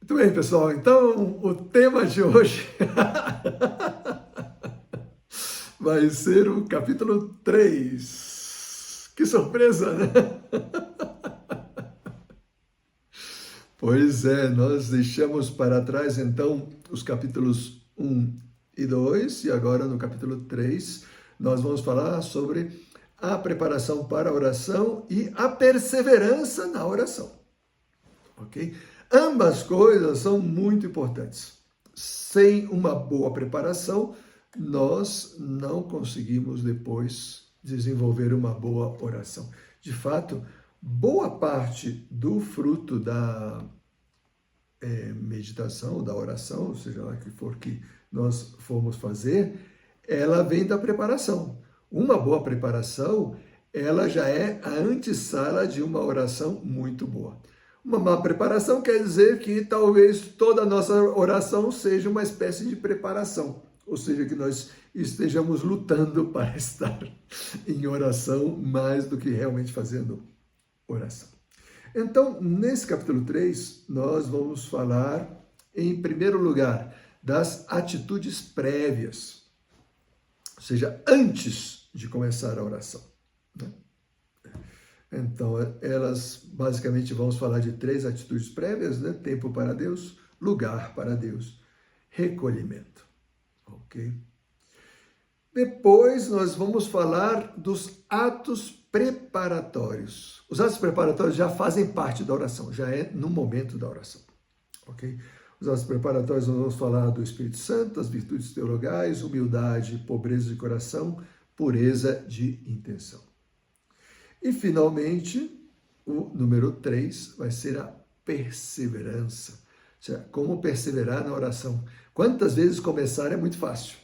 Muito bem, pessoal. Então, o tema de hoje vai ser o capítulo 3. Que surpresa, né? Pois é, nós deixamos para trás, então, os capítulos 1 e 2, e agora no capítulo 3, nós vamos falar sobre a preparação para a oração e a perseverança na oração. Ok? Ambas coisas são muito importantes. Sem uma boa preparação, nós não conseguimos depois desenvolver uma boa oração. De fato, boa parte do fruto da meditação, da oração, seja lá que for que nós formos fazer, ela vem da preparação. Uma boa preparação, ela já é a antessala de uma oração muito boa. Uma má preparação quer dizer que talvez toda a nossa oração seja uma espécie de preparação, ou seja, que nós estejamos lutando para estar em oração mais do que realmente fazendo oração. Então, nesse capítulo 3, nós vamos falar, em primeiro lugar, das atitudes prévias, ou seja, antes de começar a oração, né? Então, elas basicamente vamos falar de 3 atitudes prévias, né? Tempo para Deus, lugar para Deus, recolhimento. Ok? Depois nós vamos falar dos atos preparatórios. Os atos preparatórios já fazem parte da oração, já é no momento da oração. Ok? Os atos preparatórios nós vamos falar do Espírito Santo, as virtudes teologais, humildade, pobreza de coração, pureza de intenção. E, finalmente, o número 3 vai ser a perseverança. Ou seja, como perseverar na oração. Quantas vezes começar é muito fácil.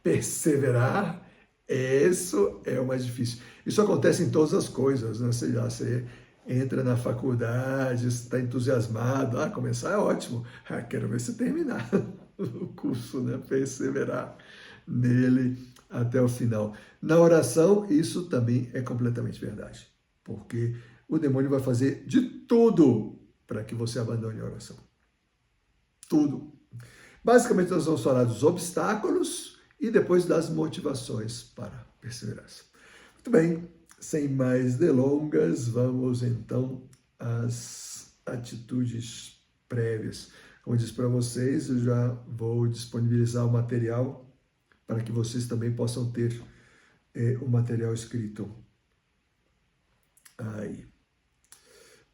Perseverar, isso é o mais difícil. Isso acontece em todas as coisas, né? Você entra na faculdade, está entusiasmado. Começar é ótimo. Quero ver se terminar o curso, né? Perseverar nele até o final. Na oração, isso também é completamente verdade, porque o demônio vai fazer de tudo para que você abandone a oração. Tudo. Basicamente, nós vamos falar dos obstáculos e depois das motivações para a perseverança. Muito bem, sem mais delongas, vamos então às atitudes prévias. Como eu disse para vocês, eu já vou disponibilizar o material para que vocês também possam ter o material escrito aí.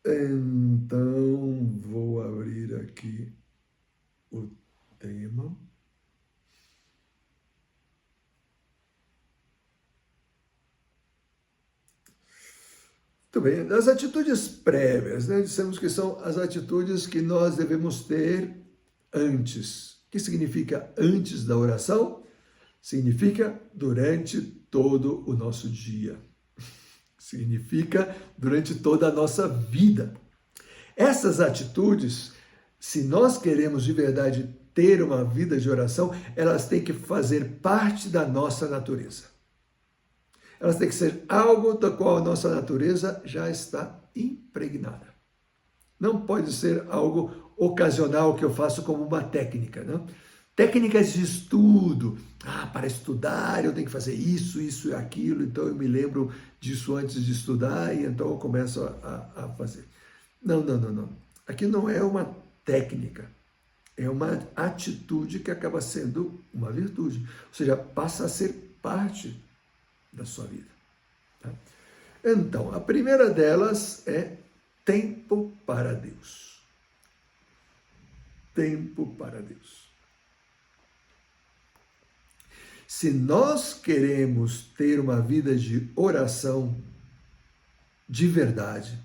Então, vou abrir aqui o tema. Muito bem, as atitudes prévias, né? Dissemos que são as atitudes que nós devemos ter antes. O que significa antes da oração? Significa durante todo o nosso dia. Significa durante toda a nossa vida. Essas atitudes, se nós queremos de verdade ter uma vida de oração, elas têm que fazer parte da nossa natureza. Elas têm que ser algo da qual a nossa natureza já está impregnada. Não pode ser algo ocasional que eu faço como uma técnica, não? Técnicas de estudo. Para estudar eu tenho que fazer isso, isso e aquilo, então eu me lembro disso antes de estudar e então eu começo a fazer. Não. Aqui não é uma técnica, é uma atitude que acaba sendo uma virtude. Ou seja, passa a ser parte da sua vida. Tá? Então, a primeira delas é tempo para Deus. Tempo para Deus. Se nós queremos ter uma vida de oração de verdade,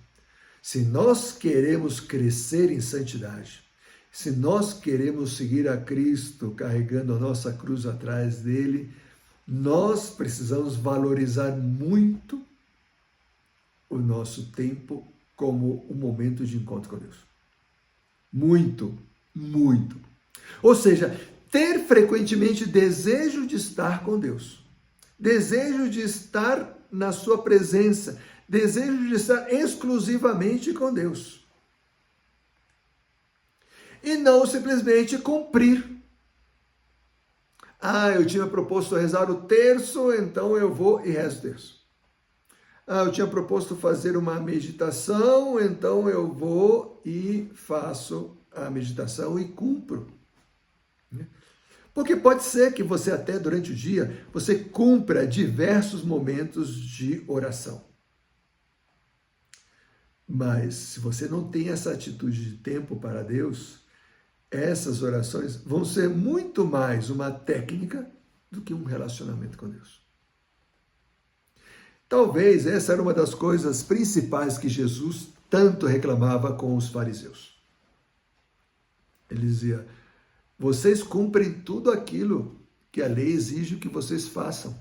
se nós queremos crescer em santidade, se nós queremos seguir a Cristo carregando a nossa cruz atrás dele, nós precisamos valorizar muito o nosso tempo como um momento de encontro com Deus. Muito, muito. Ou seja, ter frequentemente desejo de estar com Deus, desejo de estar na sua presença, desejo de estar exclusivamente com Deus. e não simplesmente cumprir. Eu tinha proposto rezar o terço, então eu vou e rezo o terço. Eu tinha proposto fazer uma meditação, então eu vou e faço a meditação e cumpro. Porque pode ser que você até durante o dia, você cumpra diversos momentos de oração. Mas se você não tem essa atitude de tempo para Deus, essas orações vão ser muito mais uma técnica do que um relacionamento com Deus. Talvez essa era uma das coisas principais que Jesus tanto reclamava com os fariseus. Ele dizia: vocês cumprem tudo aquilo que a lei exige que vocês façam,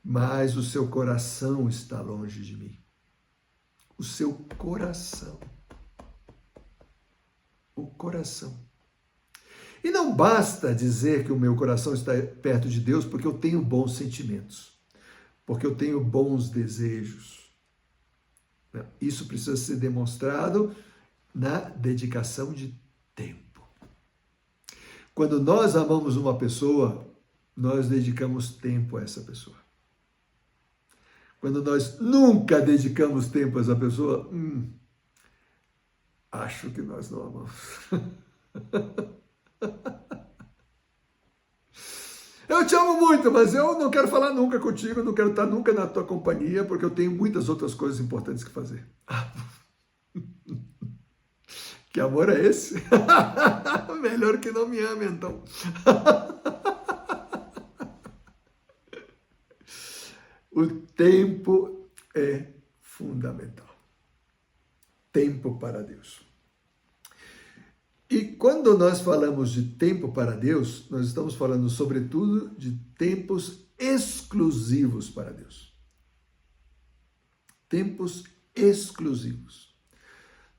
mas o seu coração está longe de mim. O seu coração. O coração. E não basta dizer que o meu coração está perto de Deus porque eu tenho bons sentimentos, porque eu tenho bons desejos. Isso precisa ser demonstrado na dedicação de tempo. Quando nós amamos uma pessoa, nós dedicamos tempo a essa pessoa. Quando nós nunca dedicamos tempo a essa pessoa, acho que nós não amamos. Eu te amo muito, mas eu não quero falar nunca contigo, não quero estar nunca na tua companhia, porque eu tenho muitas outras coisas importantes que fazer. Que amor é esse? Melhor que não me ame, então. O tempo é fundamental. Tempo para Deus. E quando nós falamos de tempo para Deus, nós estamos falando, sobretudo, de tempos exclusivos para Deus. Tempos exclusivos.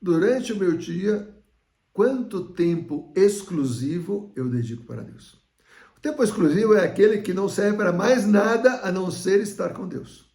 Durante o meu dia, quanto tempo exclusivo eu dedico para Deus? O tempo exclusivo é aquele que não serve para mais nada a não ser estar com Deus.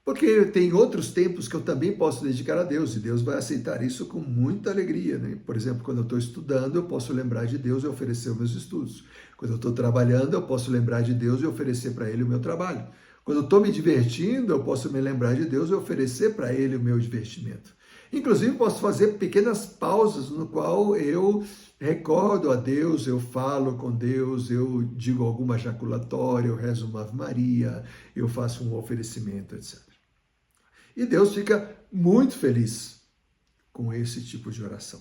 Porque tem outros tempos que eu também posso dedicar a Deus, e Deus vai aceitar isso com muita alegria, né? Por exemplo, quando eu estou estudando, eu posso lembrar de Deus e oferecer os meus estudos. Quando eu estou trabalhando, eu posso lembrar de Deus e oferecer para Ele o meu trabalho. Quando eu estou me divertindo, eu posso me lembrar de Deus e oferecer para Ele o meu divertimento. Inclusive, posso fazer pequenas pausas no qual eu recordo a Deus, eu falo com Deus, eu digo alguma jaculatória, eu rezo uma Ave Maria, eu faço um oferecimento, etc. E Deus fica muito feliz com esse tipo de oração.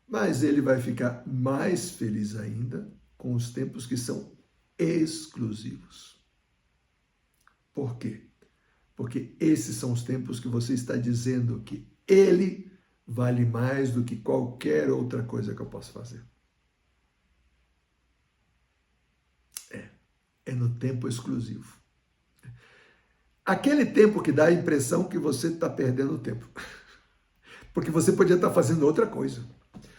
Mas Ele vai ficar mais feliz ainda com os tempos que são exclusivos. Por quê? Porque esses são os tempos que você está dizendo que Ele vale mais do que qualquer outra coisa que eu possa fazer. É no tempo exclusivo. Aquele tempo que dá a impressão que você está perdendo tempo. Porque você podia estar fazendo outra coisa.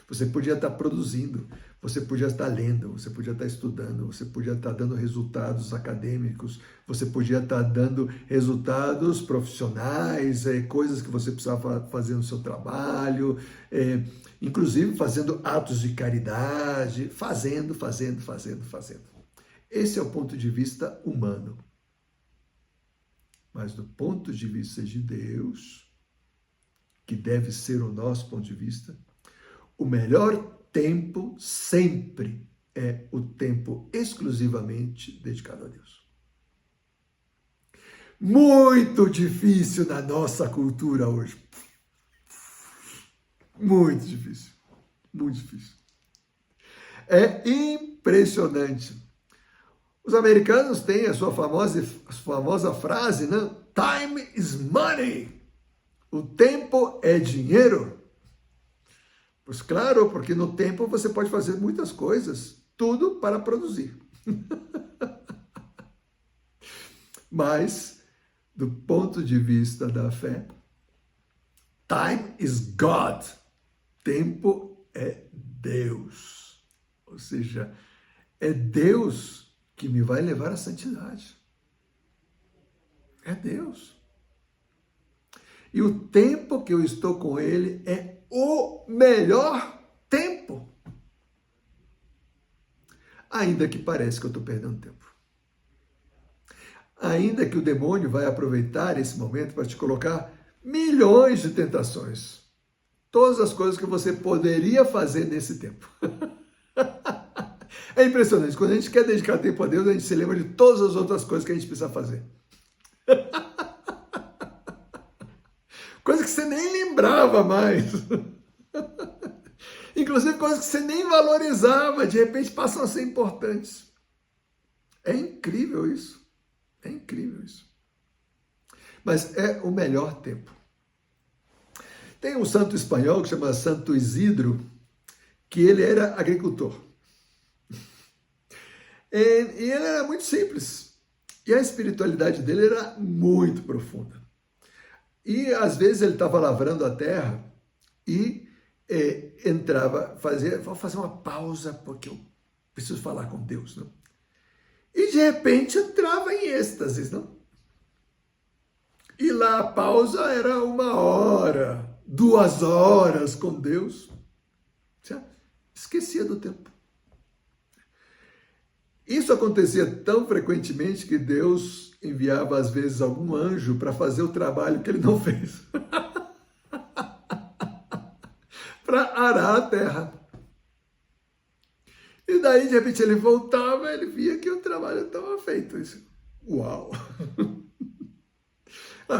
Você podia estar produzindo, você podia estar lendo, você podia estar estudando, você podia estar dando resultados acadêmicos, você podia estar dando resultados profissionais, coisas que você precisava fazer no seu trabalho, inclusive fazendo atos de caridade, fazendo. Esse é o ponto de vista humano. Mas do ponto de vista de Deus, que deve ser o nosso ponto de vista, o melhor tempo sempre é o tempo exclusivamente dedicado a Deus. Muito difícil na nossa cultura hoje. Muito difícil. Muito difícil. É impressionante. Os americanos têm a sua famosa frase, né? Time is money. O tempo é dinheiro. Pois claro, porque no tempo você pode fazer muitas coisas, tudo para produzir. Mas, do ponto de vista da fé, time is God. Tempo é Deus. Ou seja, é Deus que me vai levar à santidade. É Deus. E o tempo que eu estou com Ele é o melhor tempo. Ainda que pareça que eu estou perdendo tempo. Ainda que o demônio vai aproveitar esse momento para te colocar milhões de tentações. Todas as coisas que você poderia fazer nesse tempo. É impressionante. Quando a gente quer dedicar tempo a Deus, a gente se lembra de todas as outras coisas que a gente precisa fazer. Coisa que você nem lembrava mais. Inclusive coisas que você nem valorizava, de repente passam a ser importantes. É incrível isso. É incrível isso. Mas é o melhor tempo. Tem um santo espanhol que chama Santo Isidro, que ele era agricultor. E ele era muito simples. E a espiritualidade dele era muito profunda. E às vezes ele estava lavrando a terra e entrava, vou fazer uma pausa porque eu preciso falar com Deus, não? E de repente entrava em êxtase, não? E lá a pausa era 1 hora, 2 horas com Deus. Esquecia do tempo. Isso acontecia tão frequentemente que Deus enviava às vezes algum anjo para fazer o trabalho que ele não fez. Para arar a terra. E daí, de repente, ele voltava, ele via que o trabalho estava feito. Isso. Uau!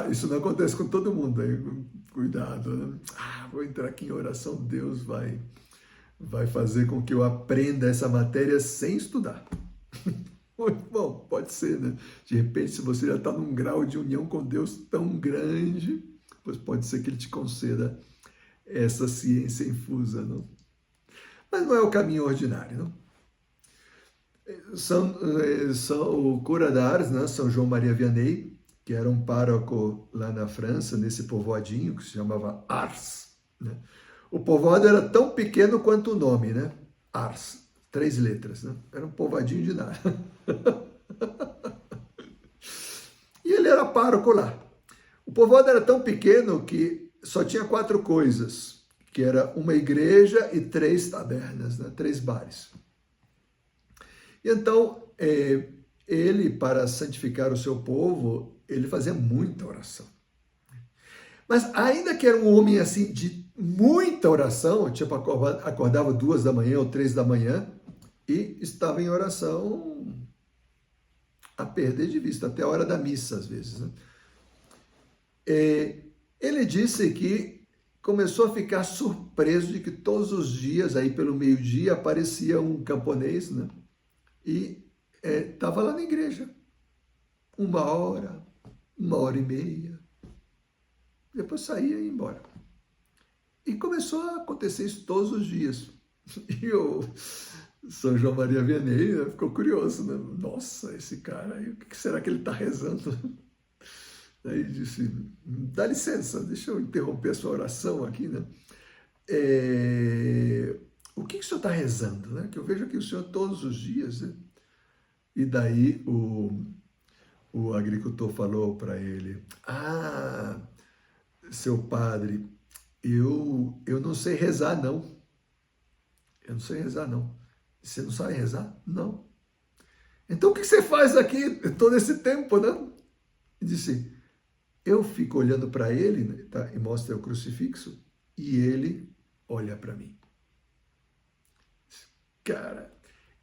Isso não acontece com todo mundo. Aí, cuidado, né? Vou entrar aqui em oração, Deus vai fazer com que eu aprenda essa matéria sem estudar. Muito bom, pode ser, né? De repente, se você já está num grau de união com Deus tão grande, pois pode ser que Ele te conceda essa ciência infusa, não? Mas não é o caminho ordinário, não? O cura d'Ars, né? São João Maria Vianney, que era um pároco lá na França, nesse povoadinho que se chamava Ars, né? O povoado era tão pequeno quanto o nome, né? Ars, 3 letras, né? Era um povoadinho de nada. E ele era pároco lá. O povoado era tão pequeno que só tinha 4 coisas, que era uma igreja e 3 tabernas, né? 3 bares. E então, ele, para santificar o seu povo, ele fazia muita oração. Mas ainda que era um homem assim de muita oração, tipo acordava 2 da manhã ou 3 da manhã e estava em oração a perder de vista, até a hora da missa às vezes, né? Ele disse que começou a ficar surpreso de que todos os dias, aí pelo meio-dia, aparecia um camponês, né? E estava lá na igreja. 1 hora, 1 hora e meia. Depois saía e ia embora. E começou a acontecer isso todos os dias. E o São João Maria Vianney, né, ficou curioso, né? Nossa, esse cara aí, o que será que ele está rezando? Aí disse, dá licença, deixa eu interromper a sua oração aqui, né? O que o senhor está rezando, né? Que eu vejo aqui o senhor todos os dias, né? E daí o agricultor falou para ele, seu padre, eu não sei rezar, não. Eu não sei rezar, não. Você não sabe rezar? Não. Então o que você faz aqui todo esse tempo, né? E disse, eu fico olhando para ele, né, tá? E mostra o crucifixo, e ele olha para mim. Cara,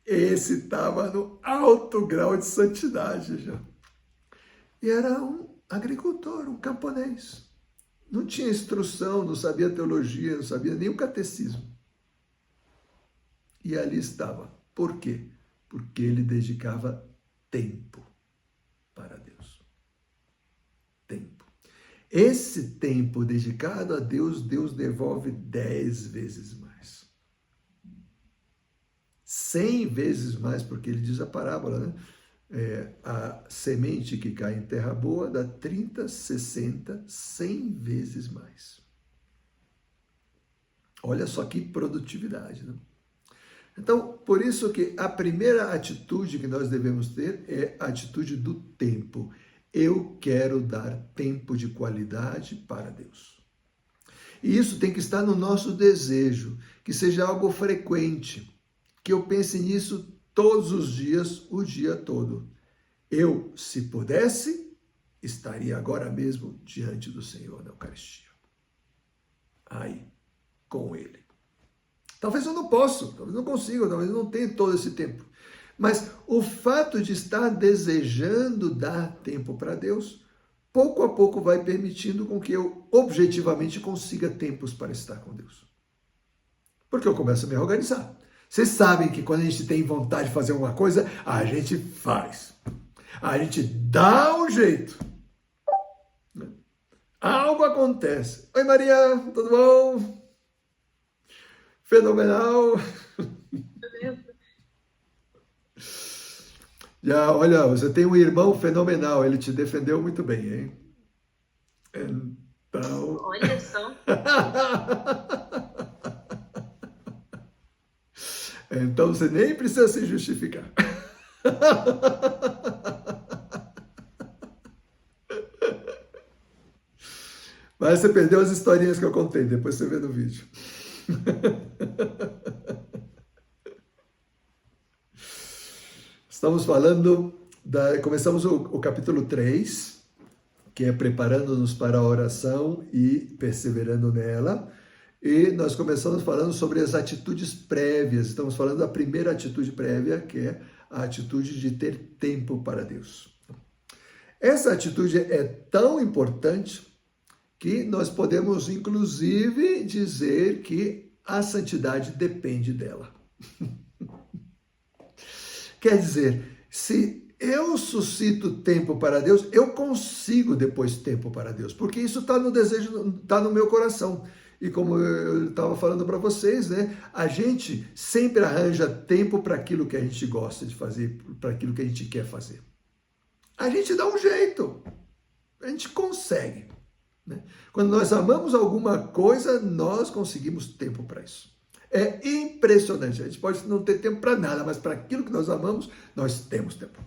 esse estava no alto grau de santidade já. E era um agricultor, um camponês. Não tinha instrução, não sabia teologia, não sabia nem o catecismo. E ali estava. Por quê? Porque ele dedicava tempo para Deus. Tempo. Esse tempo dedicado a Deus, Deus devolve 10 vezes mais. 100 vezes mais, porque ele diz a parábola, né? A semente que cai em terra boa dá 30, 60, 100 vezes mais. Olha só que produtividade, né? Então, por isso que a primeira atitude que nós devemos ter é a atitude do tempo. Eu quero dar tempo de qualidade para Deus. E isso tem que estar no nosso desejo, que seja algo frequente, que eu pense nisso todos os dias, o dia todo. Eu, se pudesse, estaria agora mesmo diante do Senhor na Eucaristia. Aí, com Ele. Talvez eu não possa, talvez não consiga, talvez eu não tenha todo esse tempo. Mas o fato de estar desejando dar tempo para Deus, pouco a pouco vai permitindo com que eu objetivamente consiga tempos para estar com Deus. Porque eu começo a me organizar. Vocês sabem que quando a gente tem vontade de fazer uma coisa, a gente faz. A gente dá um jeito. Algo acontece. Oi, Maria, tudo bom? Fenomenal. Já, olha, você tem um irmão fenomenal, ele te defendeu muito bem, hein? Então... Olha só. Então você nem precisa se justificar. Mas você perdeu as historinhas que eu contei, depois você vê no vídeo. Estamos falando, começamos o capítulo 3, que é preparando-nos para a oração e perseverando nela. E nós começamos falando sobre as atitudes prévias. Estamos falando da primeira atitude prévia, que é a atitude de ter tempo para Deus. Essa atitude é tão importante que nós podemos, inclusive, dizer que a santidade depende dela. Quer dizer, se eu suscito tempo para Deus, eu consigo depois tempo para Deus, porque isso está no desejo, está no meu coração. E como eu estava falando para vocês, né, a gente sempre arranja tempo para aquilo que a gente gosta de fazer, para aquilo que a gente quer fazer. A gente dá um jeito, a gente consegue. Né? Quando nós amamos alguma coisa, nós conseguimos tempo para isso. É impressionante. A gente pode não ter tempo para nada, mas para aquilo que nós amamos, nós temos tempo.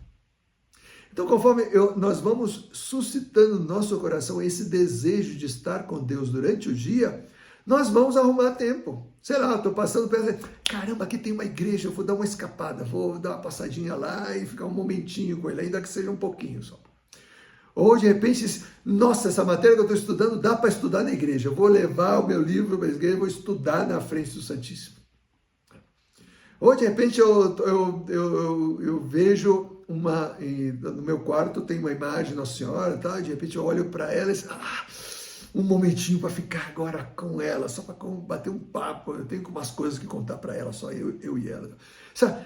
Então, conforme nós vamos suscitando no nosso coração esse desejo de estar com Deus durante o dia, nós vamos arrumar tempo. Sei lá, estou passando perto, caramba, aqui tem uma igreja, eu vou dar uma escapada, vou dar uma passadinha lá e ficar um momentinho com ele, ainda que seja um pouquinho só. Ou de repente, nossa, essa matéria que eu estou estudando dá para estudar na igreja. Eu vou levar o meu livro para a igreja e vou estudar na frente do Santíssimo. Ou de repente eu vejo no meu quarto tem uma imagem de Nossa Senhora, tá? De repente eu olho para ela e um momentinho para ficar agora com ela, só para bater um papo. Eu tenho umas coisas que contar para ela, só eu e ela. Sabe?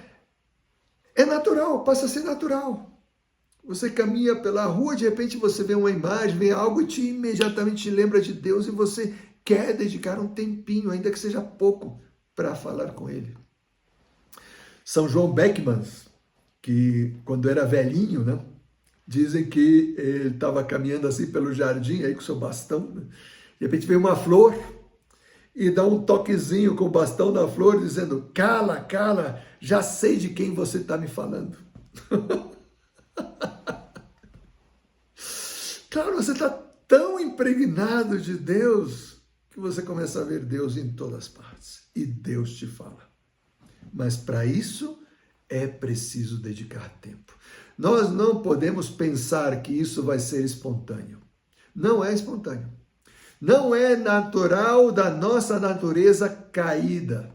É natural, passa a ser natural. Você caminha pela rua, de repente você vê uma imagem, vê algo e imediatamente te lembra de Deus e você quer dedicar um tempinho, ainda que seja pouco, para falar com Ele. São João Beckman, que quando era velhinho, né, dizem que ele estava caminhando assim pelo jardim, aí com o seu bastão, né, de repente vem uma flor e dá um toquezinho com o bastão da flor, dizendo, cala, cala, já sei de quem você está me falando. Claro, você está tão impregnado de Deus que você começa a ver Deus em todas as partes. E Deus te fala. Mas para isso é preciso dedicar tempo. Nós não podemos pensar que isso vai ser espontâneo. Não é espontâneo. Não é natural da nossa natureza caída.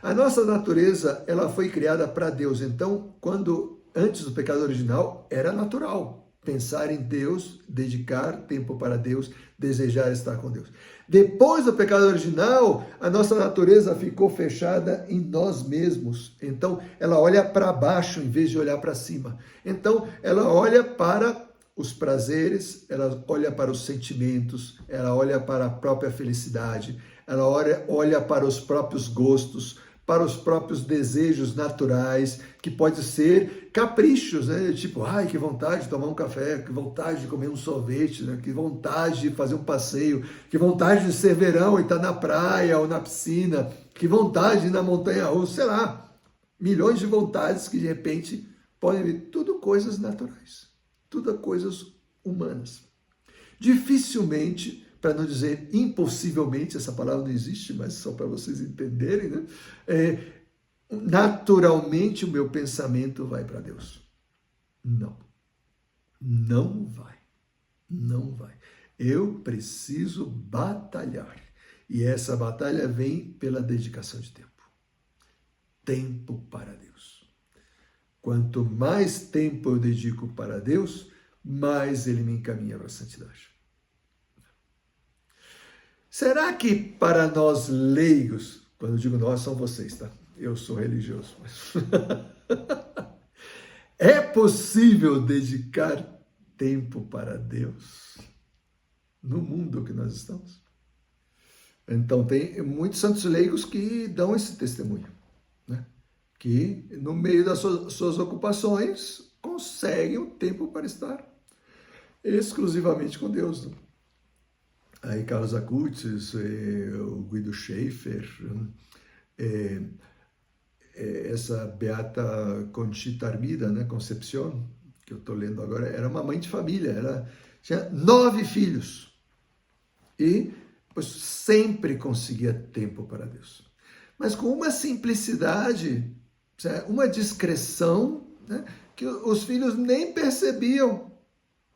A nossa natureza, ela foi criada para Deus. Então, antes do pecado original, era natural pensar em Deus, dedicar tempo para Deus, desejar estar com Deus. Depois do pecado original, a nossa natureza ficou fechada em nós mesmos. Então, ela olha para baixo em vez de olhar para cima. Então, ela olha para os prazeres, ela olha para os sentimentos, ela olha para a própria felicidade, ela olha para os próprios gostos, para os próprios desejos naturais, que pode ser caprichos, né? Tipo, ai, que vontade de tomar um café, que vontade de comer um sorvete, né? Que vontade de fazer um passeio, que vontade de ser verão e estar na praia ou na piscina, que vontade de ir na montanha-russa, sei lá, milhões de vontades que de repente podem vir, tudo coisas naturais, tudo coisas humanas. Dificilmente para não dizer impossivelmente, essa palavra não existe, mas só para vocês entenderem, né? Naturalmente o meu pensamento vai para Deus. Não. Não vai. Não vai. Eu preciso batalhar. E essa batalha vem pela dedicação de tempo. Tempo para Deus. Quanto mais tempo eu dedico para Deus, mais Ele me encaminha para a santidade. Será que para nós leigos, quando eu digo nós, são vocês, tá? Eu sou religioso. Mas... é possível dedicar tempo para Deus no mundo que nós estamos? Então, tem muitos santos leigos que dão esse testemunho, né? Que no meio das suas ocupações conseguem o tempo para estar exclusivamente com Deus. Né? Aí Carlos Acutis, o Guido Schaeffer, essa Beata Conchita Armida, né, Concepción, que eu estou lendo agora, era uma mãe de família, ela tinha 9 filhos e pois, sempre conseguia tempo para Deus. Mas com uma simplicidade, uma discrição, né, que os filhos nem percebiam,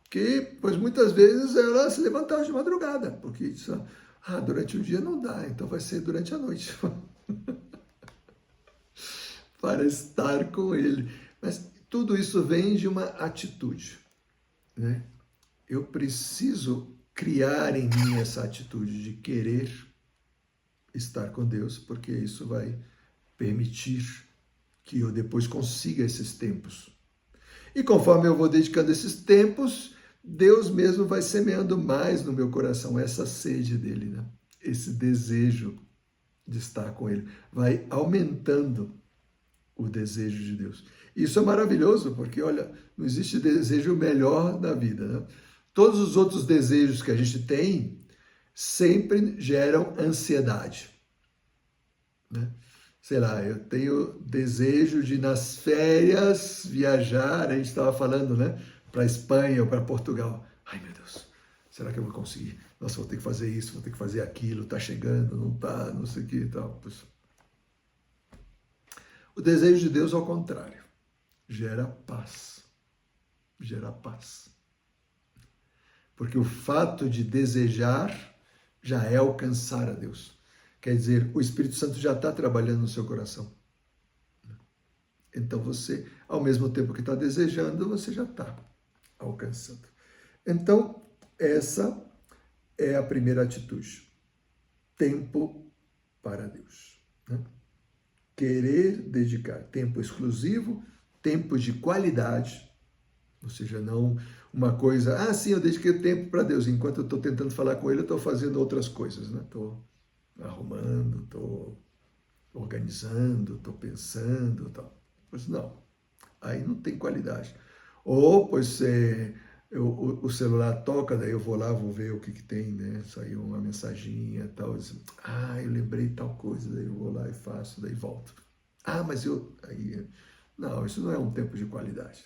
que pois muitas vezes ela se levantava de madrugada, porque durante o dia não dá, então vai ser durante a noite. Para estar com Ele. Mas tudo isso vem de uma atitude, né? Eu preciso criar em mim essa atitude de querer estar com Deus, porque isso vai permitir que eu depois consiga esses tempos. E conforme eu vou dedicando esses tempos, Deus mesmo vai semeando mais no meu coração essa sede dele, né? Esse desejo de estar com Ele. Vai aumentando o desejo de Deus. Isso é maravilhoso, porque, olha, não existe desejo melhor na vida, né? Todos os outros desejos que a gente tem sempre geram ansiedade, né? Sei lá, eu tenho desejo de, nas férias, viajar, a gente estava falando, né? Para a Espanha ou para Portugal. Ai, meu Deus, será que eu vou conseguir? Nossa, vou ter que fazer isso, vou ter que fazer aquilo, tá chegando, não tá, não sei o que e tal. O desejo de Deus, ao contrário, gera paz. Gera paz. Porque o fato de desejar já é alcançar a Deus. Quer dizer, o Espírito Santo já está trabalhando no seu coração. Então você, ao mesmo tempo que está desejando, você já está alcançando. Então, essa é a primeira atitude. Tempo para Deus. Né? Querer dedicar tempo exclusivo, tempo de qualidade, ou seja, não uma coisa, sim, eu dediquei tempo para Deus, enquanto eu estou tentando falar com Ele, eu estou fazendo outras coisas, né? Estou arrumando, estou organizando, estou pensando, tal. Pois não, aí não tem qualidade. Ou, pois, o celular toca, daí eu vou lá, vou ver o que tem, né? Saiu uma mensaginha e tal. Eu lembrei tal coisa, daí eu vou lá e faço, daí volto. Mas não, isso não é um tempo de qualidade.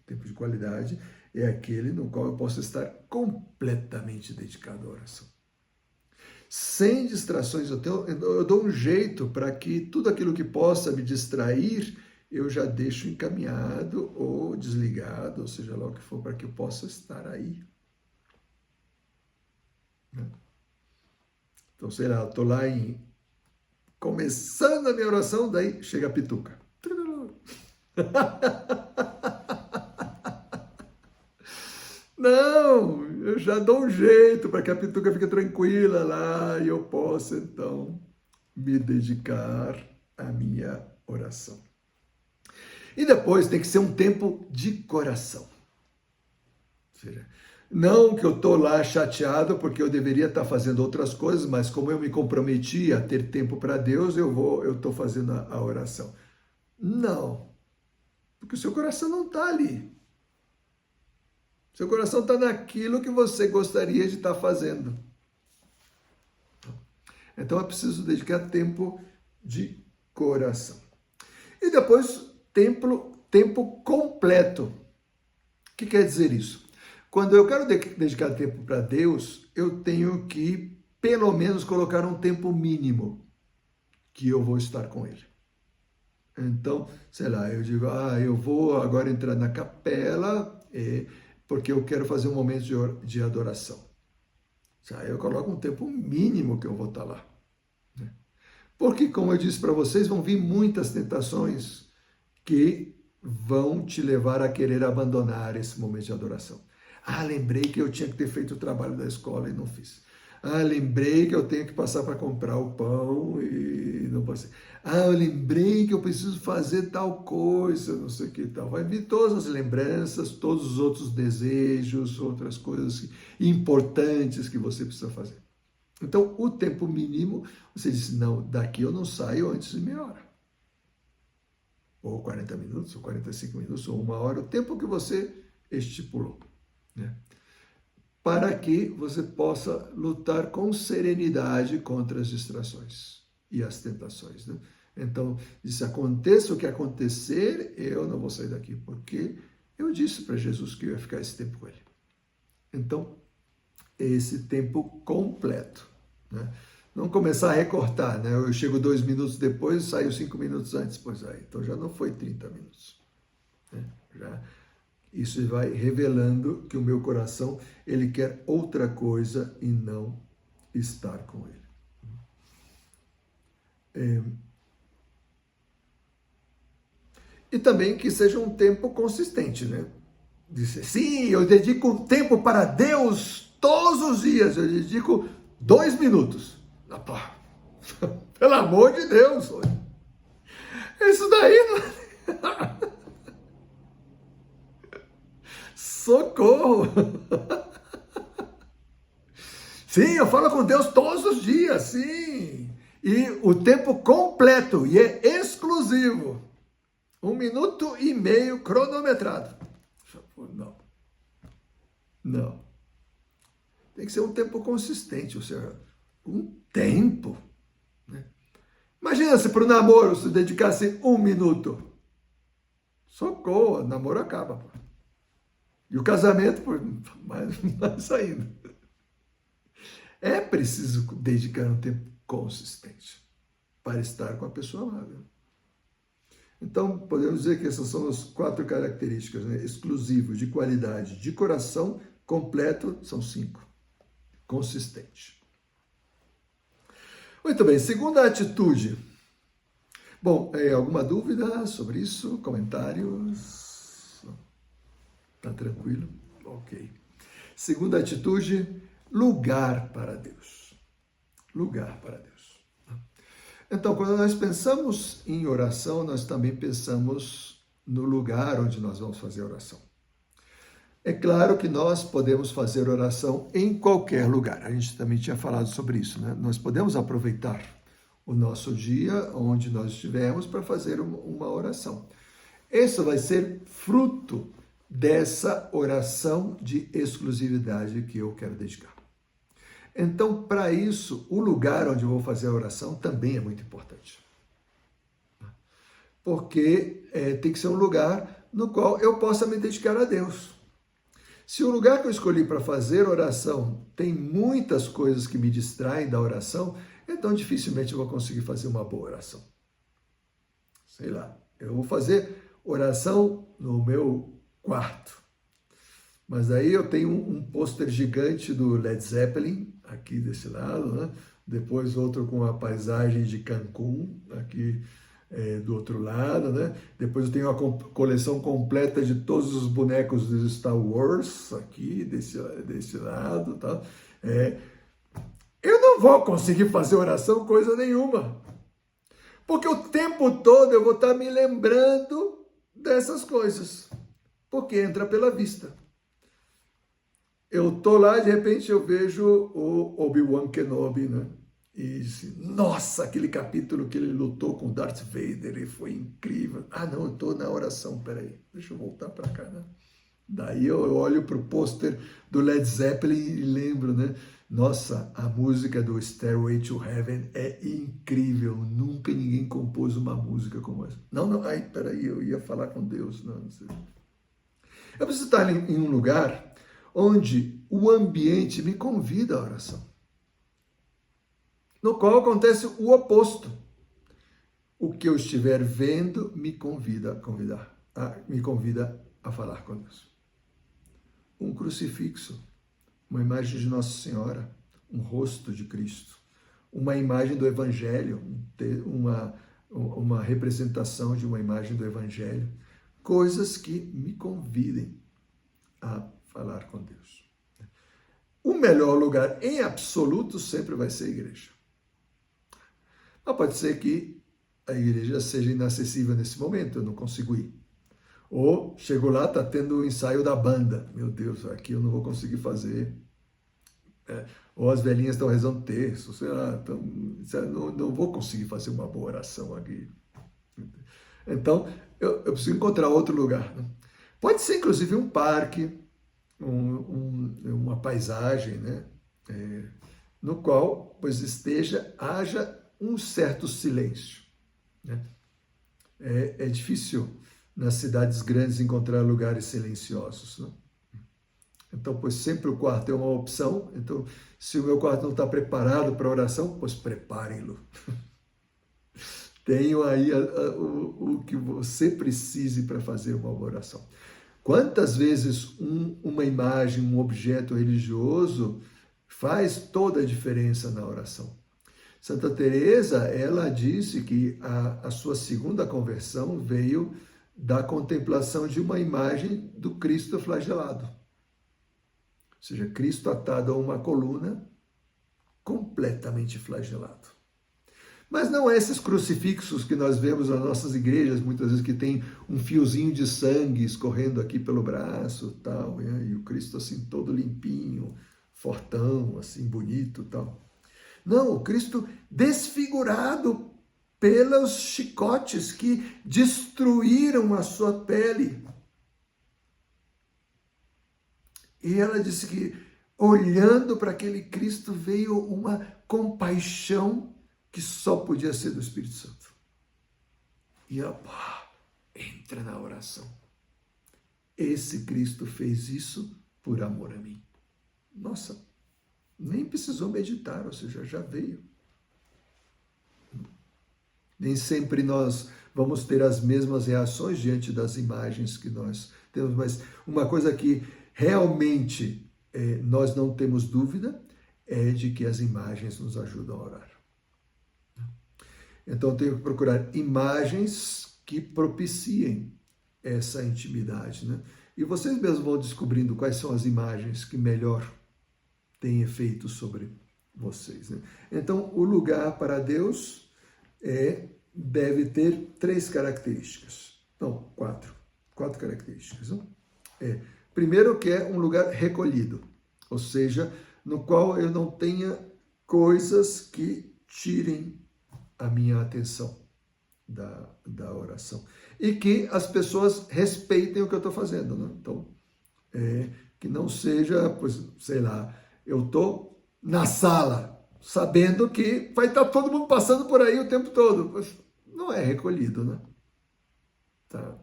O tempo de qualidade é aquele no qual eu posso estar completamente dedicado à oração. Sem distrações, eu dou um jeito para que tudo aquilo que possa me distrair, eu já deixo encaminhado ou desligado, ou seja lá o que for, para que eu possa estar aí. Então, sei lá, eu estou lá começando a minha oração, daí chega a pituca. Não, eu já dou um jeito para que a pituca fique tranquila lá e eu possa, então, me dedicar à minha oração. E depois tem que ser um tempo de coração. Ou seja, não que eu estou lá chateado porque eu deveria estar fazendo outras coisas, mas como eu me comprometi a ter tempo para Deus, eu estou fazendo a oração. Não, porque o seu coração não está ali. Seu coração está naquilo que você gostaria de estar fazendo. Então é preciso dedicar tempo de coração. E depois, tempo completo. O que quer dizer isso? Quando eu quero dedicar tempo para Deus, eu tenho que, pelo menos, colocar um tempo mínimo que eu vou estar com Ele. Então, sei lá, eu digo, eu vou agora entrar na capela, porque eu quero fazer um momento de adoração. Aí eu coloco um tempo mínimo que eu vou estar lá. Porque, como eu disse para vocês, vão vir muitas tentações que vão te levar a querer abandonar esse momento de adoração. Lembrei que eu tinha que ter feito o trabalho da escola e não fiz. Lembrei que eu tenho que passar para comprar o pão e não passei. Eu lembrei que eu preciso fazer tal coisa, não sei o que tal. Vai vir todas as lembranças, todos os outros desejos, outras coisas importantes que você precisa fazer. Então, o tempo mínimo, você diz, não, daqui eu não saio antes de meia hora. Ou 40 minutos, ou 45 minutos, ou uma hora, o tempo que você estipulou, né? Para que você possa lutar com serenidade contra as distrações e as tentações, né? Então, se aconteça o que acontecer, eu não vou sair daqui, porque eu disse para Jesus que eu ia ficar esse tempo com ele. Então, esse tempo completo, né? Não começar a recortar, né? Eu chego 2 minutos depois e saio 5 minutos antes, então já não foi 30 minutos, né? Isso vai revelando que o meu coração, ele quer outra coisa e não estar com ele. E também que seja um tempo consistente, né? Dizer, sim, eu dedico tempo para Deus todos os dias, eu dedico 2 minutos. Pelo amor de Deus, isso daí não... Socorro! Sim, eu falo com Deus todos os dias, sim. E o tempo completo, e é exclusivo. 1 minuto e meio cronometrado. Não. Tem que ser um tempo consistente, ou seja, um tempo. Né? Imagina se para o namoro se dedicasse 1 minuto. Socorro, o namoro acaba. Pô. E o casamento, mais ainda. É preciso dedicar um tempo consistente para estar com a pessoa amada. Então, podemos dizer que essas são as 4 características, né? Exclusivo, de qualidade, de coração, completo, são 5. Consistente. Muito bem, segunda atitude. Bom, alguma dúvida sobre isso? Comentários? Tá tranquilo? Ok. Segunda atitude, lugar para Deus. Lugar para Deus. Então, quando nós pensamos em oração, nós também pensamos no lugar onde nós vamos fazer oração. É claro que nós podemos fazer oração em qualquer lugar. A gente também tinha falado sobre isso, né? Nós podemos aproveitar o nosso dia, onde nós estivermos, para fazer uma oração. Isso vai ser fruto dessa oração de exclusividade que eu quero dedicar. Então, para isso, o lugar onde eu vou fazer a oração também é muito importante. Porque tem que ser um lugar no qual eu possa me dedicar a Deus. Se o lugar que eu escolhi para fazer oração tem muitas coisas que me distraem da oração, então dificilmente eu vou conseguir fazer uma boa oração. Sei lá, eu vou fazer oração no meu quarto. Mas aí eu tenho um pôster gigante do Led Zeppelin, aqui desse lado, né? Depois outro com a paisagem de Cancún, aqui do outro lado, né? Depois eu tenho a coleção completa de todos os bonecos do Star Wars, aqui desse lado, tá? Eu não vou conseguir fazer oração coisa nenhuma, porque o tempo todo eu vou estar me lembrando dessas coisas, porque entra pela vista. Eu tô lá, de repente eu vejo o Obi-Wan Kenobi, né? E disse, nossa, aquele capítulo que ele lutou com Darth Vader, ele foi incrível. Não, eu tô na oração, peraí, deixa eu voltar para cá, né? Daí eu olho pro pôster do Led Zeppelin e lembro, né? Nossa, a música do Stairway to Heaven é incrível, nunca ninguém compôs uma música como essa. Não, peraí, eu ia falar com Deus, não sei. Eu preciso estar em um lugar onde o ambiente me convida à oração, no qual acontece o oposto. O que eu estiver vendo me convida a falar com Deus. Um crucifixo, uma imagem de Nossa Senhora, um rosto de Cristo, uma imagem do Evangelho, uma representação de uma imagem do Evangelho, coisas que me convidem a falar com Deus. O melhor lugar em absoluto sempre vai ser a igreja. Mas pode ser que a igreja seja inacessível nesse momento, eu não consigo ir. Ou chego lá, está tendo o ensaio da banda. Meu Deus, aqui eu não vou conseguir fazer. Ou as velhinhas estão rezando terço, sei lá, então, não vou conseguir fazer uma boa oração aqui. Então, eu preciso encontrar outro lugar. Né? Pode ser, inclusive, um parque, uma paisagem, né? No qual haja um certo silêncio. Né? É difícil nas cidades grandes encontrar lugares silenciosos. Né? Então, pois sempre o quarto é uma opção. Então, se o meu quarto não está preparado para oração, pois preparem-lo. Tenham aí o que você precise para fazer uma oração. Quantas vezes uma imagem, um objeto religioso faz toda a diferença na oração? Santa Teresa, ela disse que a sua segunda conversão veio da contemplação de uma imagem do Cristo flagelado. Ou seja, Cristo atado a uma coluna, completamente flagelado. Mas não esses crucifixos que nós vemos nas nossas igrejas, muitas vezes que tem um fiozinho de sangue escorrendo aqui pelo braço, tal, e o Cristo assim todo limpinho, fortão, assim bonito, tal. Não, o Cristo desfigurado pelos chicotes que destruíram a sua pele. E ela disse que, olhando para aquele Cristo, veio uma compaixão que só podia ser do Espírito Santo. E ela, entra na oração. Esse Cristo fez isso por amor a mim. Nossa, nem precisou meditar, ou seja, já veio. Nem sempre nós vamos ter as mesmas reações diante das imagens que nós temos, mas uma coisa que realmente nós não temos dúvida é de que as imagens nos ajudam a orar. Então, eu tenho que procurar imagens que propiciem essa intimidade, né? E vocês mesmos vão descobrindo quais são as imagens que melhor têm efeito sobre vocês, né? Então, o lugar para Deus deve ter 3 características. Não, 4. 4 características. Não? Primeiro, que é um lugar recolhido, ou seja, no qual eu não tenha coisas que tirem a minha atenção da oração. E que as pessoas respeitem o que eu estou fazendo. Né? Então, que não seja, pois, sei lá, eu estou na sala, sabendo que vai estar todo mundo passando por aí o tempo todo. Pois, não é recolhido, né? Tá?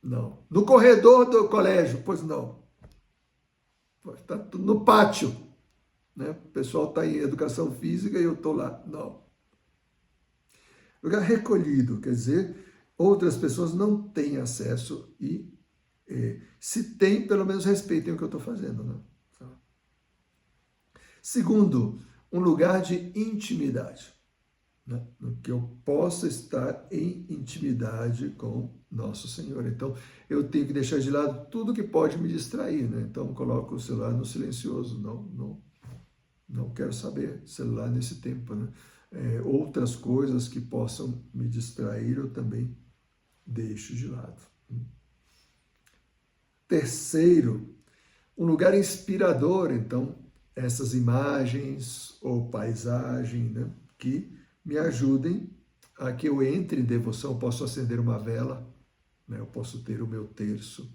Não. No corredor do colégio, pois não. Está no pátio. Né? O pessoal está em educação física e eu estou lá. Não. Lugar recolhido, quer dizer, outras pessoas não têm acesso e, se tem, pelo menos respeitem o que eu estou fazendo. Né? Segundo, um lugar de intimidade, né? No que eu possa estar em intimidade com Nosso Senhor. Então, eu tenho que deixar de lado tudo que pode me distrair. Né? Então, coloco o celular no silencioso. Não quero saber celular nesse tempo, né? Outras coisas que possam me distrair, eu também deixo de lado. Terceiro, um lugar inspirador, então, essas imagens ou paisagem, né, que me ajudem a que eu entre em devoção. Eu posso acender uma vela, né, eu posso ter o meu terço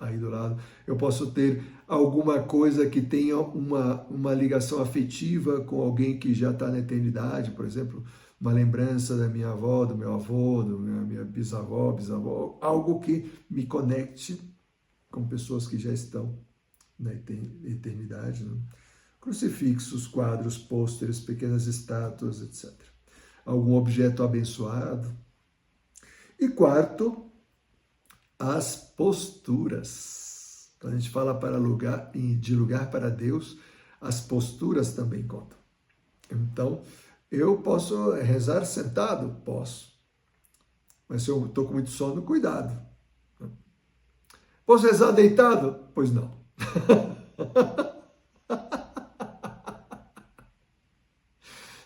aí do lado, eu posso ter alguma coisa que tenha uma ligação afetiva com alguém que já está na eternidade, por exemplo, uma lembrança da minha avó, do meu avô, da minha bisavó, algo que me conecte com pessoas que já estão na eternidade, né? Crucifixos, quadros, pôsteres, pequenas estátuas, etc. Algum objeto abençoado. E quarto, as posturas. Quando a gente fala de lugar para Deus, as posturas também contam. Então, eu posso rezar sentado? Posso. Mas se eu estou com muito sono, cuidado. Posso rezar deitado? Pois não.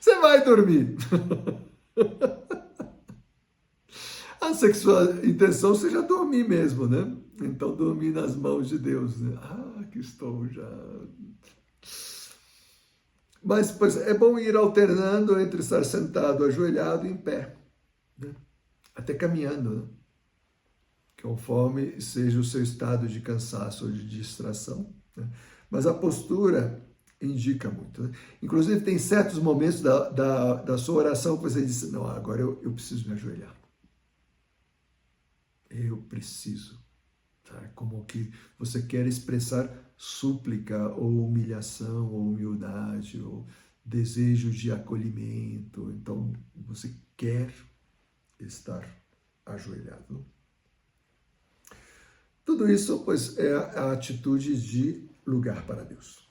Você vai dormir. A sexual intenção seja dormir mesmo, né? Então, dormir nas mãos de Deus, né? Ah, que estou já. Mas, pois, é bom ir alternando entre estar sentado, ajoelhado e em pé, né? Até caminhando, né? Conforme seja o seu estado de cansaço ou de distração, né? Mas a postura indica muito, né? Inclusive, tem certos momentos da sua oração que você diz, não, agora eu preciso me ajoelhar. Eu preciso. Tá? Como que você quer expressar súplica, ou humilhação, ou humildade, ou desejo de acolhimento. Então, você quer estar ajoelhado. Tudo isso, pois, é a atitude de lugar para Deus.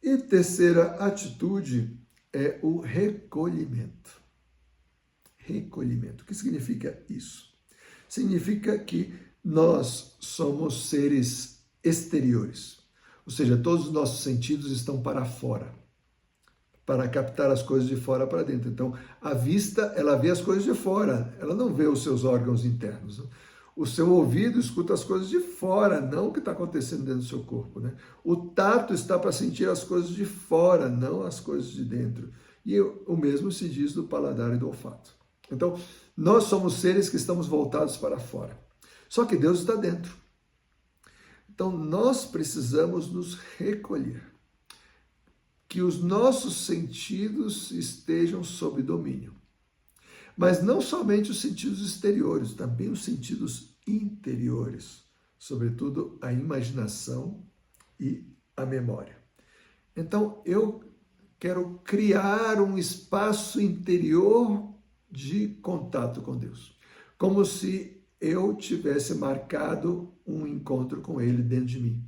E terceira atitude é o recolhimento. Recolhimento. O que significa isso? Significa que nós somos seres exteriores, ou seja, todos os nossos sentidos estão para fora, para captar as coisas de fora para dentro. Então, a vista, ela vê as coisas de fora, ela não vê os seus órgãos internos. O seu ouvido escuta as coisas de fora, não o que está acontecendo dentro do seu corpo, né? O tato está para sentir as coisas de fora, não as coisas de dentro. E o mesmo se diz do paladar e do olfato. Então, nós somos seres que estamos voltados para fora. Só que Deus está dentro. Então, nós precisamos nos recolher. Que os nossos sentidos estejam sob domínio. Mas não somente os sentidos exteriores, também os sentidos interiores. Sobretudo a imaginação e a memória. Então, eu quero criar um espaço interior de contato com Deus. Como se eu tivesse marcado um encontro com Ele dentro de mim.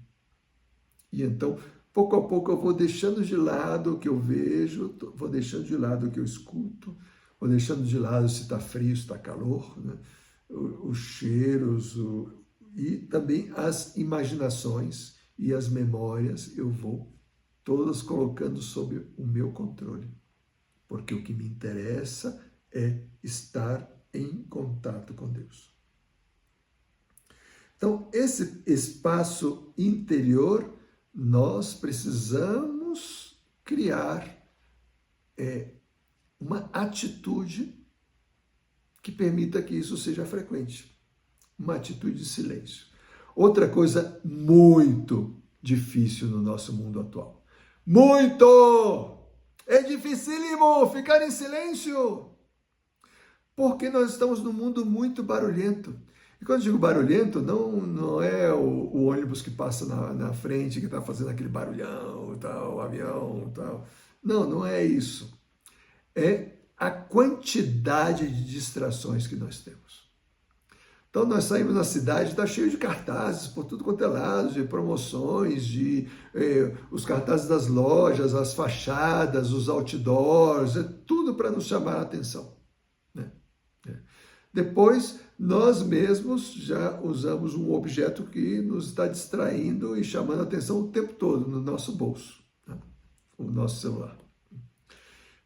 E então, pouco a pouco, eu vou deixando de lado o que eu vejo, vou deixando de lado o que eu escuto, vou deixando de lado se está frio, se está calor, né? Os cheiros, e também as imaginações e as memórias, eu vou todas colocando sob o meu controle. Porque o que me interessa é estar em contato com Deus. Então, esse espaço interior, nós precisamos criar uma atitude que permita que isso seja frequente. Uma atitude de silêncio. Outra coisa muito difícil no nosso mundo atual. Muito! É dificílimo ficar em silêncio. Porque nós estamos num mundo muito barulhento. E quando eu digo barulhento, não é o ônibus que passa na frente, que está fazendo aquele barulhão, tal, o avião, tal. Não é isso. É a quantidade de distrações que nós temos. Então, nós saímos na cidade, está cheio de cartazes por tudo quanto é lado, de promoções, os cartazes das lojas, as fachadas, os outdoors, é tudo para nos chamar a atenção. Né? Depois, nós mesmos já usamos um objeto que nos está distraindo e chamando a atenção o tempo todo no nosso bolso, né? O nosso celular.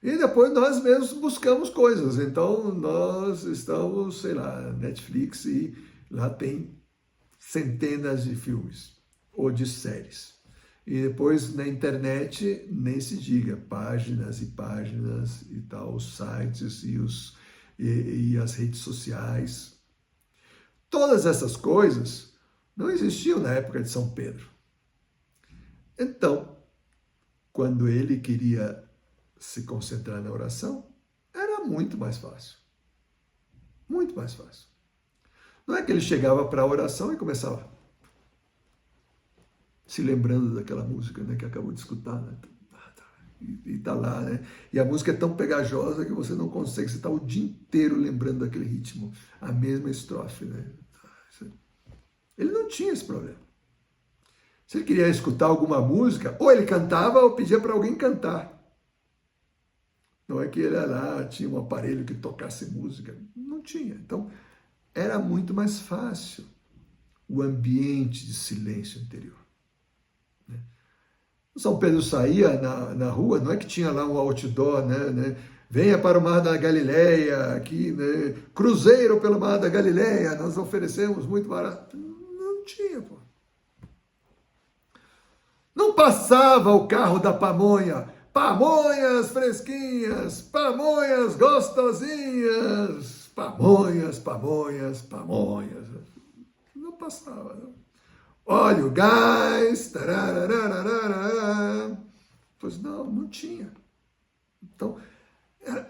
E depois nós mesmos buscamos coisas. Então, nós estamos, sei lá, Netflix, e lá tem centenas de filmes ou de séries. E depois na internet, nem se diga, páginas e páginas e tal, os sites e as redes sociais. Todas essas coisas não existiam na época de São Pedro. Então, quando ele queria se concentrar na oração, era muito mais fácil. Muito mais fácil. Não é que ele chegava para a oração e começava. se lembrando daquela música, né, que acabou de escutar, né? E tá lá, né? E a música é tão pegajosa que você não consegue, você está o dia inteiro lembrando daquele ritmo, a mesma estrofe, né? Ele não tinha esse problema. Se ele queria escutar alguma música, ou ele cantava ou pedia para alguém cantar. Não é que ele lá tinha um aparelho que tocasse música. Não tinha. Então, era muito mais fácil o ambiente de silêncio interior. Né? São Pedro saía na rua, não é que tinha lá um outdoor, né? Venha para o Mar da Galileia, aqui, né? Cruzeiro pelo Mar da Galileia, nós oferecemos muito barato. Não tinha, pô. Não passava o carro da pamonha. Pamonhas fresquinhas, pamonhas gostosinhas, pamonhas, pamonhas, pamonhas. Não passava, não. Óleo, gás, tarararararara. Pois não tinha. Então,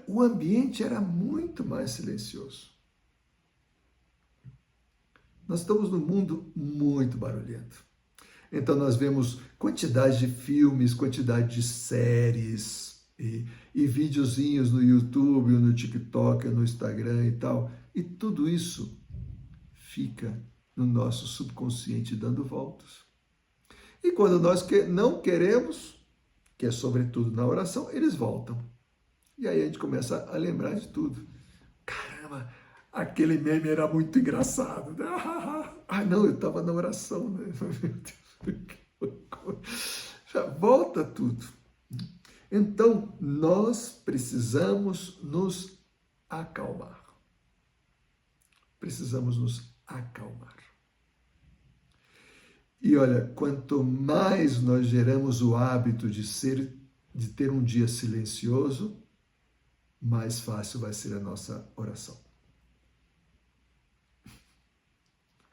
o ambiente era muito mais silencioso. Nós estamos num mundo muito barulhento. Então nós vemos quantidade de filmes, quantidade de séries e videozinhos no YouTube, no TikTok, no Instagram e tal. E tudo isso fica no nosso subconsciente dando voltas. E quando nós não queremos, que é sobretudo na oração, eles voltam. E aí a gente começa a lembrar de tudo. Caramba, aquele meme era muito engraçado. Ah, não, eu estava na oração, né? Meu Deus. Já volta tudo. Então, nós precisamos nos acalmar. Precisamos nos acalmar. E olha, quanto mais nós geramos o hábito de ter um dia silencioso, mais fácil vai ser a nossa oração.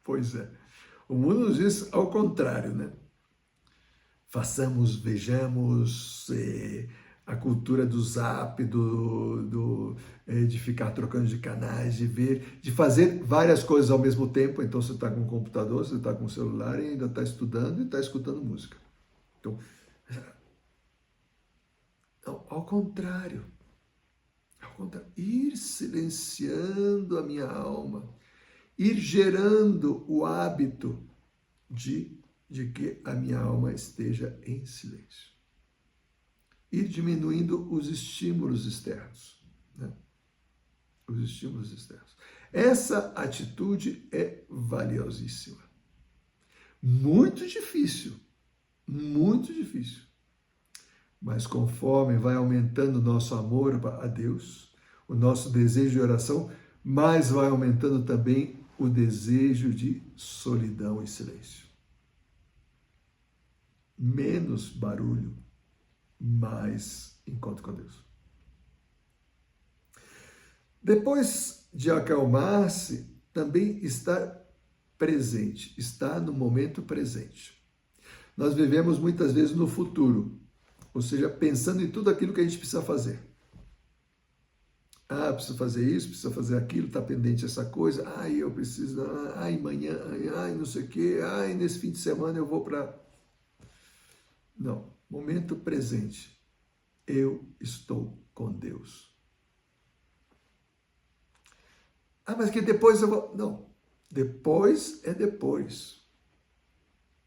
Pois é. O mundo nos diz ao contrário, né? Vejamos a cultura do zap, de ficar trocando de canais, de fazer várias coisas ao mesmo tempo. Então você está com o computador, você está com o celular e ainda está estudando e está escutando música. Então, ao contrário, ir silenciando a minha alma, ir gerando o hábito de que a minha alma esteja em silêncio. Ir diminuindo os estímulos externos. Né? Os estímulos externos. Essa atitude é valiosíssima. Muito difícil. Muito difícil. Mas conforme vai aumentando o nosso amor a Deus, o nosso desejo de oração, mais vai aumentando também o desejo de solidão e silêncio. Menos barulho, mais encontro com Deus. Depois de acalmar-se, também está presente, está no momento presente. Nós vivemos muitas vezes no futuro, ou seja, pensando em tudo aquilo que a gente precisa fazer. Ah, preciso fazer isso, preciso fazer aquilo, está pendente essa coisa, eu preciso, amanhã, não sei o quê, nesse fim de semana eu vou para... Não, momento presente. Eu estou com Deus. Mas que depois eu vou... Não, depois é depois.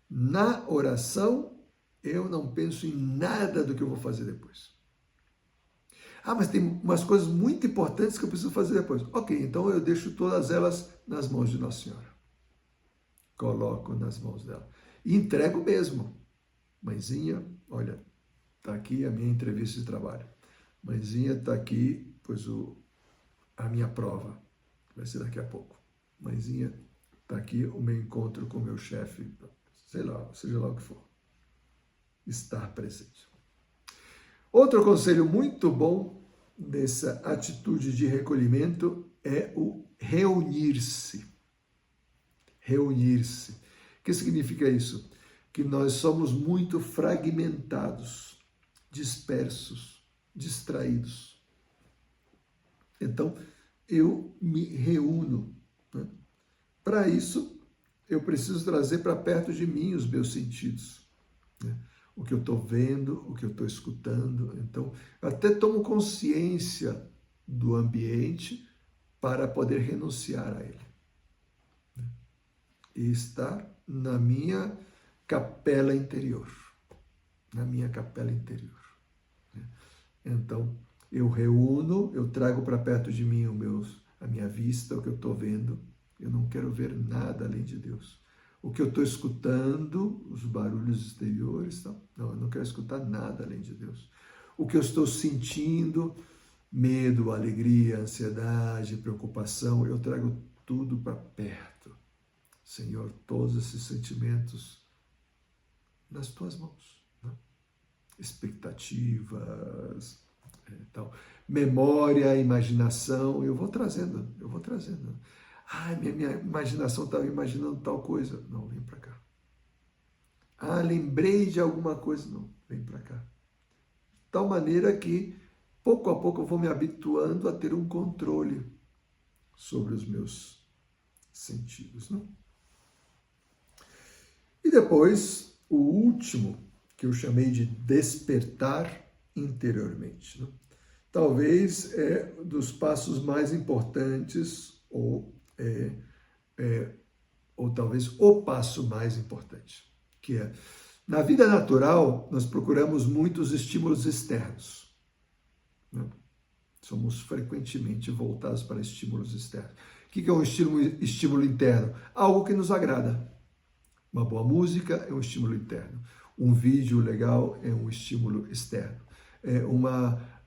Na oração, eu não penso em nada do que eu vou fazer depois. Mas tem umas coisas muito importantes que eu preciso fazer depois. Ok, então eu deixo todas elas nas mãos de Nossa Senhora. Coloco nas mãos dela. E entrego mesmo. Mãezinha, olha, está aqui a minha entrevista de trabalho. Mãezinha, está aqui, pois a minha prova. Vai ser daqui a pouco. Mãezinha, está aqui o meu encontro com o meu chefe. Sei lá, seja lá o que for. Estar presente. Outro conselho muito bom dessa atitude de recolhimento é o reunir-se. Reunir-se. O que significa isso? Que nós somos muito fragmentados, dispersos, distraídos. Então, eu me reúno. Né? Para isso, eu preciso trazer para perto de mim os meus sentidos. né? O que eu estou vendo, o que eu estou escutando. Então, eu até tomo consciência do ambiente para poder renunciar a ele, né? E estar na minha capela interior, na minha capela interior, né? Então, eu reúno, eu trago para perto de mim a minha vista, o que eu estou vendo. Eu não quero ver nada além de Deus. O que eu estou escutando, os barulhos exteriores, não, eu não quero escutar nada além de Deus. O que eu estou sentindo, medo, alegria, ansiedade, preocupação, eu trago tudo para perto. Senhor, todos esses sentimentos nas tuas mãos, né? Expectativas, tal, memória, imaginação, eu vou trazendo. Ah, minha imaginação estava imaginando tal coisa. Não, vem para cá. Ah, lembrei de alguma coisa. Não, vem para cá. De tal maneira que, pouco a pouco, eu vou me habituando a ter um controle sobre os meus sentidos, não? E depois, o último, que eu chamei de despertar interiormente, não? Talvez é dos passos mais importantes, ou talvez o passo mais importante, que é, na vida natural, nós procuramos muitos estímulos externos, né? Somos frequentemente voltados para estímulos externos. O que é um estímulo interno? Algo que nos agrada. Uma boa música é um estímulo interno. Um vídeo legal é um estímulo externo.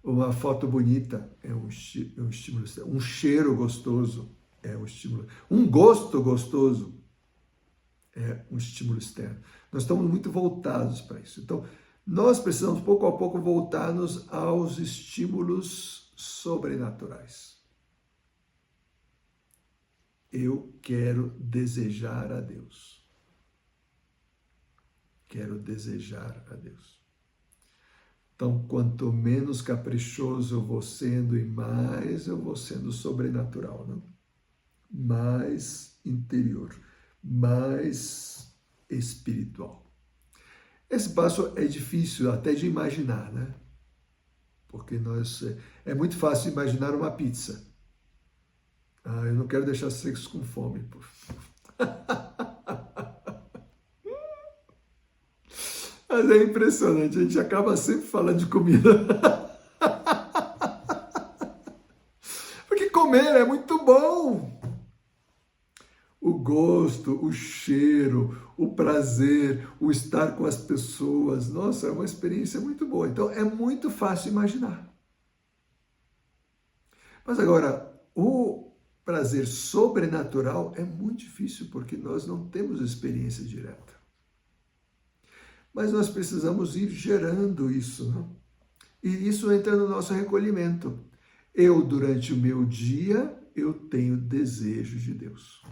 Uma foto bonita é um estímulo externo. Um cheiro gostoso é um estímulo. Um gosto gostoso é um estímulo externo. Nós estamos muito voltados para isso. Então, nós precisamos, pouco a pouco, voltar-nos aos estímulos sobrenaturais. Eu quero desejar a Deus. Quero desejar a Deus. Então, quanto menos caprichoso eu vou sendo e mais eu vou sendo sobrenatural, não? Mais interior, mais espiritual. Esse passo é difícil até de imaginar, né? Porque é muito fácil imaginar uma pizza. Ah, eu não quero deixar vocês com fome, pô. Mas é impressionante, a gente acaba sempre falando de comida. Porque comer é muito bom. O gosto, o cheiro, o prazer, o estar com as pessoas, nossa, é uma experiência muito boa. Então, é muito fácil imaginar. Mas agora, o prazer sobrenatural é muito difícil, porque nós não temos experiência direta. Mas nós precisamos ir gerando isso, não? E isso entra no nosso recolhimento. Eu, durante o meu dia, eu tenho desejo de Deus.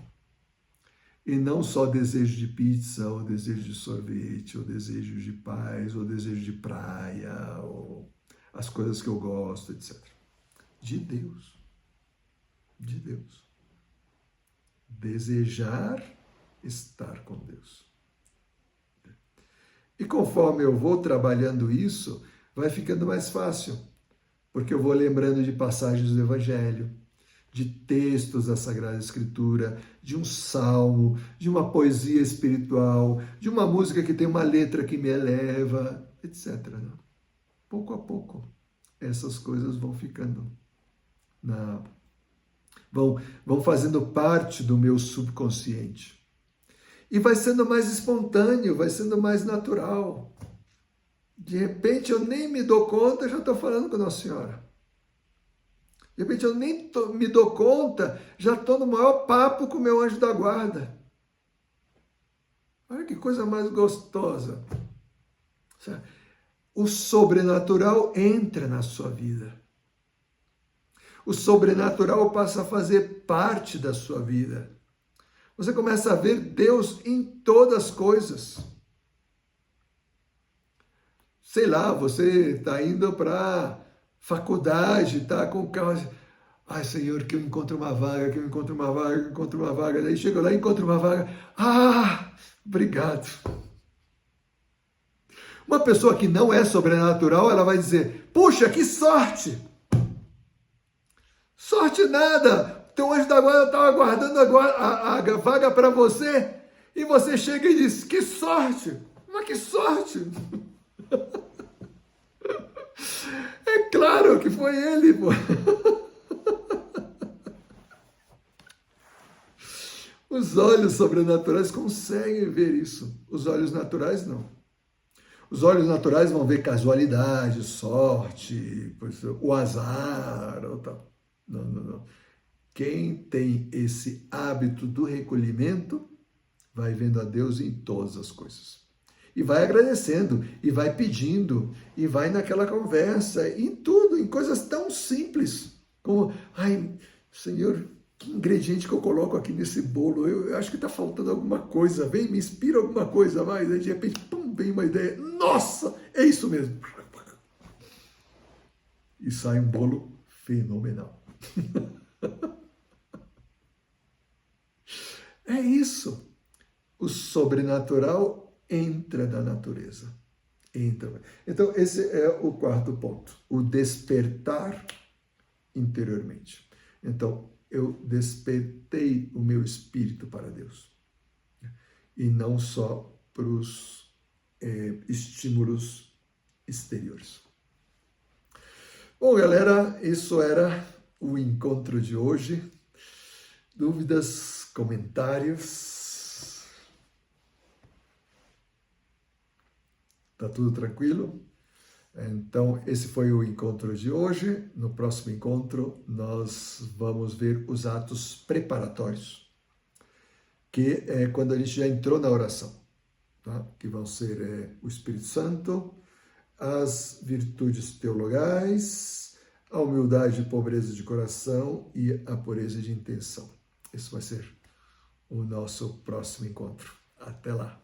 E não só desejo de pizza, ou desejo de sorvete, ou desejo de paz, ou desejo de praia, ou as coisas que eu gosto, etc. De Deus. De Deus. Desejar estar com Deus. E conforme eu vou trabalhando isso, vai ficando mais fácil, porque eu vou lembrando de passagens do Evangelho, de textos da Sagrada Escritura, de um salmo, de uma poesia espiritual, de uma música que tem uma letra que me eleva, etc. Pouco a pouco, essas coisas vão ficando, vão fazendo parte do meu subconsciente. E vai sendo mais espontâneo, vai sendo mais natural. De repente eu nem me dou conta, já estou falando com a Nossa Senhora. De repente eu nem me dou conta, já estou no maior papo com o meu anjo da guarda. Olha que coisa mais gostosa. O sobrenatural entra na sua vida. O sobrenatural passa a fazer parte da sua vida. Você começa a ver Deus em todas as coisas. Sei lá, você está indo para faculdade, está com o carro. Ai, Senhor, que eu encontro uma vaga, que eu encontro uma vaga, que eu encontro uma vaga. Daí chego lá e encontro uma vaga. Ah, obrigado. Uma pessoa que não é sobrenatural, ela vai dizer, puxa, que sorte! Sorte nada! Teu anjo da guarda estava aguardando a vaga para você, e você chega e diz, que sorte! Mas que sorte! É claro que foi ele, pô. Os olhos sobrenaturais conseguem ver isso. Os olhos naturais não. Os olhos naturais vão ver casualidade, sorte, o azar, ou tal. Não, não, não. Quem tem esse hábito do recolhimento vai vendo a Deus em todas as coisas. E vai agradecendo, e vai pedindo, e vai naquela conversa, em tudo, em coisas tão simples, como, ai, Senhor, que ingrediente que eu coloco aqui nesse bolo? Eu acho que está faltando alguma coisa, vem, me inspira alguma coisa a mais, aí de repente, pum, vem uma ideia, nossa, é isso mesmo. E sai um bolo fenomenal. É isso. O sobrenatural entra na natureza. Entra. Então, esse é o quarto ponto. O despertar interiormente. Então, eu despertei o meu espírito para Deus. E não só para os estímulos exteriores. Bom, galera, isso era o encontro de hoje. Dúvidas, comentários? Tá tudo tranquilo? Então, esse foi o encontro de hoje. No próximo encontro, nós vamos ver os atos preparatórios, que é quando a gente já entrou na oração, tá? Que vão ser o Espírito Santo, as virtudes teologais, a humildade e pobreza de coração e a pureza de intenção. Esse vai ser o nosso próximo encontro. Até lá!